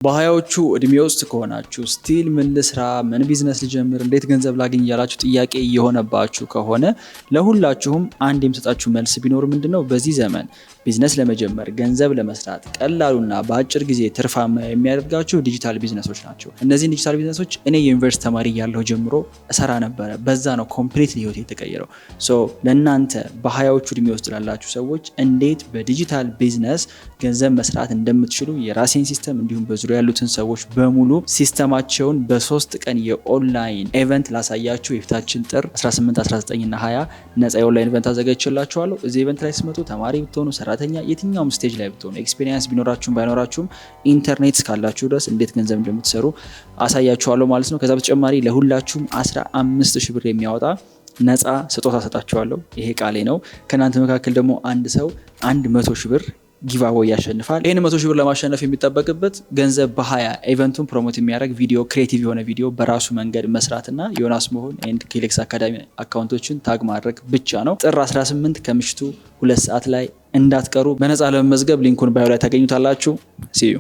በሃያዎቹ እድሜ ውስጥ ከሆናችሁ ስቲል ምን ልስራ፣ ምን ቢዝነስ ልጀምር፣ እንዴት ገንዘብ ላገኝ እያላችሁ ጥያቄ እየሆነባችሁ ከሆነ ለሁላችሁም አንድ የምሰጣችሁ መልስ ቢኖር ምንድነው በዚህ ዘመን ቢዝነስ ለመጀመር ገንዘብ ለመስራት ቀላሉና በአጭር ጊዜ ትርፋማ የሚያደርጋችሁ ዲጂታል ቢዝነሶች ናቸው። እነዚህን ዲጂታል ቢዝነሶች እኔ የዩኒቨርሲቲ ተማሪ ያለሁ ጀምሮ እሰራ ነበረ። በዛ ነው ኮምፕሊት ህይወቴ የተቀየረው። ለእናንተ በሃያዎቹ እድሜ ውስጥ ላላችሁ ሰዎች እንዴት በዲጂታል ቢዝነስ ገንዘብ መስራት እንደምትችሉ የራሴን ሲስተም እንዲሁም በዙሪያ ያሉትን ሰዎች በሙሉ ሲስተማቸውን በ3 ቀን የኦንላይን ኢቨንት ላሳያችሁ የፊታችን ጥር 18፣ 19 እና 20 ነፃ የኦንላይን ኢቨንት አዘጋጅቼላችኋለሁ። እዚህ ኢቨንት ላይ ስትመጡ ተማሪ ብትሆኑ፣ ሰራተኛ፣ የትኛውም ስቴጅ ላይ ብትሆኑ፣ ኤክስፒሪየንስ ቢኖራችሁም ባይኖራችሁም ኢንተርኔት እስካላችሁ ድረስ እንዴት ገንዘብ እንደምትሰሩ አሳያችኋለሁ ማለት ነው። ከዛ በተጨማሪ ለሁላችሁም 15,000 ብር የሚያወጣ ነፃ ስጦታ ሰጣችኋለሁ። ይሄ ቃሌ ነው። ከናንተ መካከል ደግሞ አንድ ሰው 100,000 ብር ጊቫዌይ ያሸንፋል። ይሄን 100,000 ብር ለማሸነፍ የሚጠበቅበት ገንዘብ በ20 ኢቨንቱን ፕሮሞት የሚያደርግ ቪዲዮ፣ ክሬቲቭ የሆነ ቪዲዮ በራሱ መንገድ መስራትና ዮናስ መሆን ኤንድ ኬሌክስ አካዳሚ አካውንቶችን ታግ ማድረግ ብቻ ነው። ጥር 18 ከምሽቱ 2 ሰዓት ላይ እንዳትቀሩ። በነፃ ለመመዝገብ ሊንኩን ባዮ ላይ ታገኙታላችሁ። ሲዩ